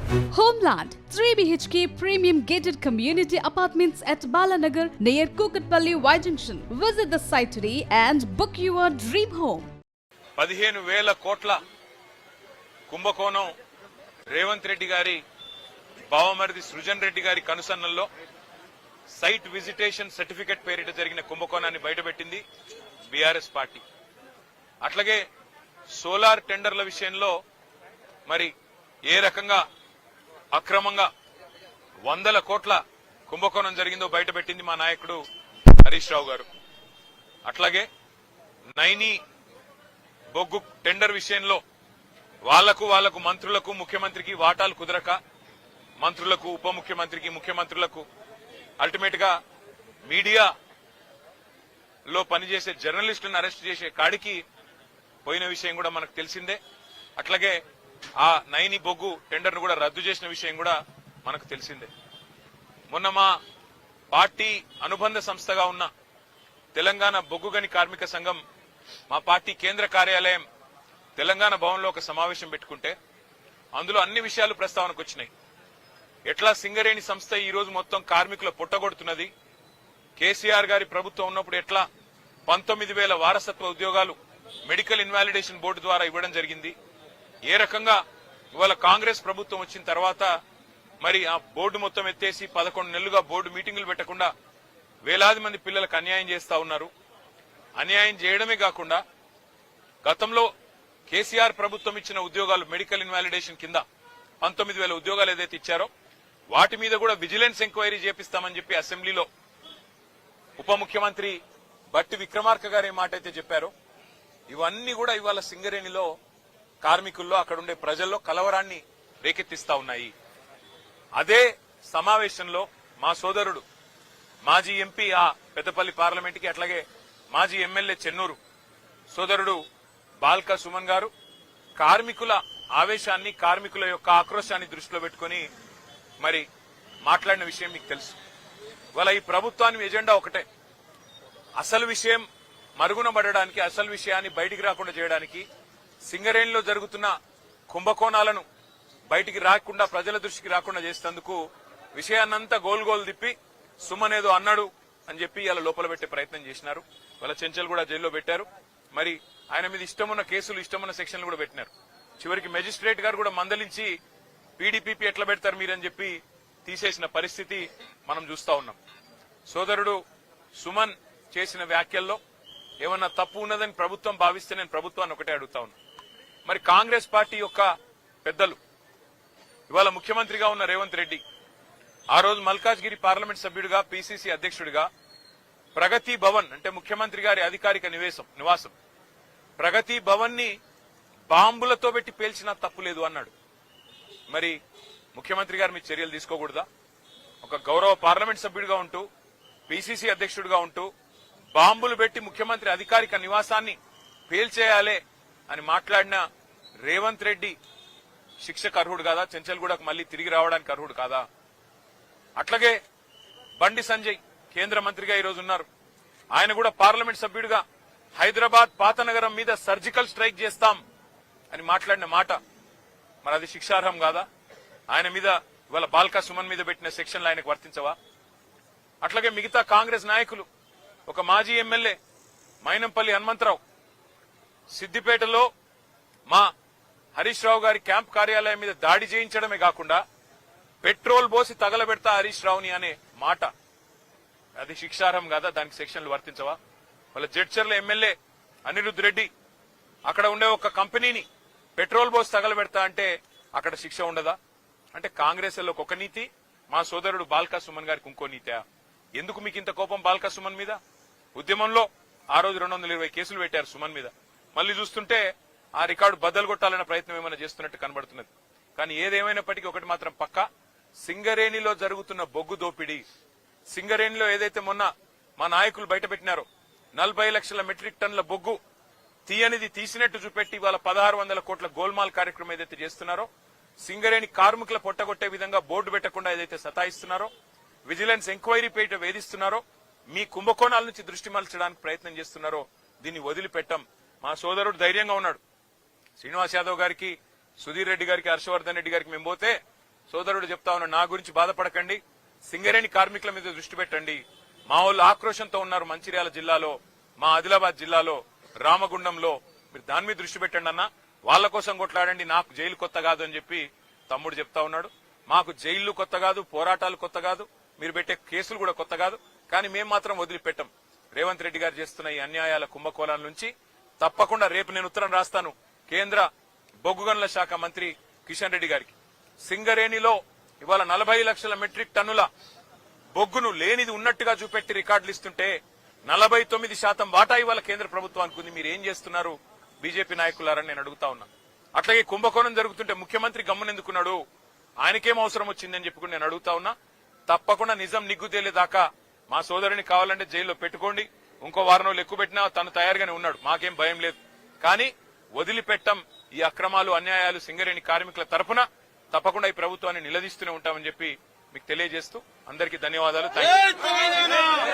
Homeland 3 BHK premium gated community apartments at Balanagar near Kukatpalli Y Junction. Visit the site today and book your dream home. 15,000 కోట్ల కుంభకోణం రేవంత్ రెడ్డి గారి బావమరిది సృజన్ రెడ్డి గారి కనుసన్నల్లో site visitation certificate పేరిట జరిగిన కుంభకోణాన్ని బయటపెట్టింది బీఆర్ఎస్ పార్టీ. అట్లాగే సోలార్ టెండర్ల విషయంలో మరి ఏ రకంగా అక్రమంగా 100 కోట్ల కుంభకోణం జరిగిందో బయటపెట్టింది మా నాయకుడు హరీష్ రావు గారు. అట్లాగే నైని బొగ్గు టెండర్ విషయంలో వాళ్లకు మంత్రులకు ముఖ్యమంత్రికి వాటాలు కుదరక మంత్రులకు ఉప ముఖ్యమంత్రికి ముఖ్యమంత్రులకు అల్టిమేట్ గా మీడియాలో పనిచేసే జర్నలిస్టులను అరెస్ట్ చేసే కాడికి పోయిన విషయం కూడా మనకు తెలిసిందే. అట్లాగే ఆ నైని బొగ్గు టెండర్ ను కూడా రద్దు చేసిన విషయం కూడా మనకు తెలిసిందే. మొన్న మా పార్టీ అనుబంధ సంస్థగా ఉన్న తెలంగాణ బొగ్గుగని కార్మిక సంఘం మా పార్టీ కేంద్ర కార్యాలయం తెలంగాణ భవన్లో ఒక సమావేశం పెట్టుకుంటే అందులో అన్ని విషయాలు ప్రస్తావనకు వచ్చినాయి. ఎట్లా సింగరేణి సంస్థ ఈ రోజు మొత్తం కార్మికుల పుట్టగొడుతున్నది, కేసీఆర్ గారి ప్రభుత్వం ఉన్నప్పుడు ఎట్లా 19,000 వారసత్వ ఉద్యోగాలు మెడికల్ ఇన్వాలిడేషన్ బోర్డు ద్వారా ఇవ్వడం జరిగింది, ఏ రకంగా ఇవాళ కాంగ్రెస్ ప్రభుత్వం వచ్చిన తర్వాత మరి ఆ బోర్డు మొత్తం ఎత్తేసి 11 నెలలుగా బోర్డు మీటింగులు పెట్టకుండా వేలాది మంది పిల్లలకు అన్యాయం చేస్తా ఉన్నారు. అన్యాయం చేయడమే కాకుండా గతంలో కేసీఆర్ ప్రభుత్వం ఇచ్చిన ఉద్యోగాలు మెడికల్ ఇన్వాలిడేషన్ కింద 19,000 ఉద్యోగాలు ఏదైతే ఇచ్చారో వాటి మీద కూడా విజిలెన్స్ ఎంక్వైరీ చేపిస్తామని చెప్పి అసెంబ్లీలో ఉప ముఖ్యమంత్రి బట్టి విక్రమార్క గారు ఏ మాట అయితే చెప్పారో ఇవన్నీ కూడా ఇవాళ సింగరేణిలో కార్మికుల్లో అక్కడుండే ప్రజల్లో కలవరాన్ని రేకెత్తిస్తా ఉన్నాయి. అదే సమావేశంలో మా సోదరుడు మాజీ ఎంపీ ఆ పెద్దపల్లి పార్లమెంట్ కి అట్లాగే మాజీ ఎమ్మెల్యే చెన్నూరు సోదరుడు బాల్కా సుమన్ గారు కార్మికుల ఆవేశాన్ని కార్మికుల యొక్క ఆక్రోశాన్ని దృష్టిలో పెట్టుకుని మరి మాట్లాడిన విషయం మీకు తెలుసు. ఇవాళ ఈ ప్రభుత్వానికి ఎజెండా ఒకటే, అసలు విషయం మరుగున పడడానికి, అసలు విషయాన్ని బయటికి రాకుండా చేయడానికి, సింగరేణిలో జరుగుతున్న కుంభకోణాలను బయటికి రాకుండా ప్రజల దృష్టికి రాకుండా చేసేందుకు విషయాన్నంతా గోల్ తిప్పి సుమన్ ఏదో అన్నాడు అని చెప్పి ఇలా లోపల పెట్టే ప్రయత్నం చేసినారు. వాళ్ళ చెంచల్ కూడా జైల్లో పెట్టారు. మరి ఆయన మీద ఇష్టమున్న కేసులు ఇష్టమున్న సెక్షన్లు కూడా పెట్టినారు. చివరికి మెజిస్ట్రేట్ గారు కూడా మందలించి పీడీపీపీ ఎట్లా పెడతారు మీరని చెప్పి తీసేసిన పరిస్థితి మనం చూస్తా ఉన్నాం. సోదరుడు సుమన్ చేసిన వ్యాఖ్యల్లో ఏమన్నా తప్పు ఉన్నదని ప్రభుత్వం భావిస్తే నేను ప్రభుత్వాన్ని ఒకటే అడుగుతా ఉన్నా. మరి కాంగ్రెస్ పార్టీ యొక్క పెద్దలు ఇవాళ ముఖ్యమంత్రిగా ఉన్న రేవంత్ రెడ్డి ఆ రోజు మల్కాజ్గిరి పార్లమెంట్ సభ్యుడిగా పీసీసీ అధ్యక్షుడిగా ప్రగతి భవన్ అంటే ముఖ్యమంత్రి గారి అధికారిక నివాసం ప్రగతి భవన్ ని బాంబులతో పెట్టి పేల్చినా తప్పు లేదు అన్నాడు. మరి ముఖ్యమంత్రి గారు మీ చర్యలు తీసుకోకూడదా? ఒక గౌరవ పార్లమెంట్ సభ్యుడిగా ఉంటూ పీసీసీ అధ్యక్షుడిగా ఉంటూ బాంబులు పెట్టి ముఖ్యమంత్రి అధికారిక నివాసాన్ని పేల్చేయాలే అని మాట్లాడిన రేవంత్ రెడ్డి శిక్షకు అర్హుడు కాదా? చెంచల్గూడకు మళ్లీ తిరిగి రావడానికి అర్హుడు కాదా? అట్లాగే బండి సంజయ్ కేంద్ర మంత్రిగా ఈరోజు ఉన్నారు. ఆయన కూడా పార్లమెంట్ సభ్యుడిగా హైదరాబాద్ పాతనగరం మీద సర్జికల్ స్ట్రైక్ చేస్తాం అని మాట్లాడిన మాట మరి అది శిక్షార్హం కాదా? ఆయన మీద ఇవాళ బాల్కా సుమన్ మీద పెట్టిన సెక్షన్లు ఆయనకు వర్తించవా? అట్లాగే మిగతా కాంగ్రెస్ నాయకులు ఒక మాజీ ఎమ్మెల్యే మైనంపల్లి హనుమంతరావు సిద్దిపేటలో మా హరీష్ రావు గారి క్యాంప్ కార్యాలయం మీద దాడి చేయించడమే కాకుండా పెట్రోల్ పోసి తగలబెడతా హరీష్ రావుని అనే మాట అది శిక్షార్హం కాదా? దానికి సెక్షన్లు వర్తించవా? వాళ్ళ జడ్చర్ల ఎమ్మెల్యే అనిరుద్ రెడ్డి అక్కడ ఉండే ఒక కంపెనీని పెట్రోల్ పోసి తగలబెడతా అంటే అక్కడ శిక్ష ఉండదా? అంటే కాంగ్రెస్ లో ఒక నీతి, మా సోదరుడు బాల్కా సుమన్ గారికి ఇంకో నీతా? ఎందుకు మీకు ఇంత కోపం బాల్కా సుమన్ మీద? ఉద్యమంలో ఆ రోజు 220 కేసులు పెట్టారు సుమన్ మీద. మళ్లీ చూస్తుంటే ఆ రికార్డు బద్దలు కొట్టాలన్న ప్రయత్నం ఏమైనా చేస్తున్నట్టు కనబడుతున్నది. కానీ ఏదేమైనప్పటికీ ఒకటి మాత్రం పక్కా, సింగరేణిలో జరుగుతున్న బొగ్గు దోపిడీ, సింగరేణిలో ఏదైతే మొన్న మా నాయకులు బయటపెట్టినారో 40 లక్షల మెట్రిక్ టన్నుల బొగ్గు తీయనిది తీసినట్టు చూపెట్టి ఇవాళ 1600 కోట్ల గోల్మాల్ కార్యక్రమం ఏదైతే చేస్తున్నారో, సింగరేణి కార్మికుల పొట్టగొట్టే విధంగా బోర్డు పెట్టకుండా ఏదైతే సతాయిస్తున్నారో, విజిలెన్స్ ఎంక్వైరీ పేట వేధిస్తున్నారో, మీ కుంభకోణాల నుంచి దృష్టి మళ్చడానికి ప్రయత్నం చేస్తున్నారో దీన్ని వదిలిపెట్టం. మా సోదరుడు ధైర్యంగా ఉన్నాడు. శ్రీనివాస్ యాదవ్ గారికి, సుధీర్ రెడ్డి గారికి, హర్షవర్ధన్ రెడ్డి గారికి మేము పోతే సోదరుడు చెప్తా ఉన్నాడు, నా గురించి బాధపడకండి, సింగరేణి కార్మికుల మీద దృష్టి పెట్టండి. మా వాళ్ళు ఆక్రోశంతో ఉన్నారు మంచిర్యాల జిల్లాలో, మా ఆదిలాబాద్ జిల్లాలో, రామగుండంలో. మీరు దాని మీద దృష్టి పెట్టండి అన్న, వాళ్ళ కోసం కొట్లాడండి, నాకు జైలు కొత్త కాదు అని చెప్పి తమ్ముడు చెప్తా ఉన్నాడు. మాకు జైళ్లు కొత్త కాదు, పోరాటాలు కొత్త కాదు, మీరు పెట్టే కేసులు కూడా కొత్త కాదు. కానీ మేము మాత్రం వదిలిపెట్టాం. రేవంత్ రెడ్డి గారు చేస్తున్న ఈ అన్యాయాల కుంభకోణాల నుంచి తప్పకుండా రేపు నేను ఉత్తరం రాస్తాను కేంద్ర బొగ్గు గనుల శాఖ మంత్రి కిషన్ రెడ్డి గారికి. సింగరేణిలో ఇవాళ 40 లక్షల మెట్రిక్ టన్నుల బొగ్గును లేనిది ఉన్నట్టుగా చూపెట్టి రికార్డులు ఇస్తుంటే 49% వాటా ఇవాళ కేంద్ర ప్రభుత్వానికి ఉంది. మీరు ఏం చేస్తున్నారు బీజేపీ నాయకులారని నేను అడుగుతా ఉన్నా. అట్లాగే కుంభకోణం జరుగుతుంటే ముఖ్యమంత్రి గమ్మునెందుకున్నాడు, ఆయనకేం అవసరం వచ్చిందని చెప్పుకుని నేను అడుగుతా ఉన్నా. తప్పకుండా నిజం నిగ్గు తేలేదాకా మా సోదరుని కావాలంటే జైల్లో పెట్టుకోండి, ఇంకో వారం రోజులు ఎక్కువ పెట్టినా తను తయారుగానే ఉన్నాడు, మాకేం భయం లేదు. కానీ వదిలిపెట్టం ఈ అక్రమాలు అన్యాయాలు సింగరేణి కార్మికుల తరఫున. తప్పకుండా ఈ ప్రభుత్వాన్ని నిలదీస్తూనే ఉంటామని చెప్పి మీకు తెలియజేస్తూ అందరికీ ధన్యవాదాలు. థాంక్యూ.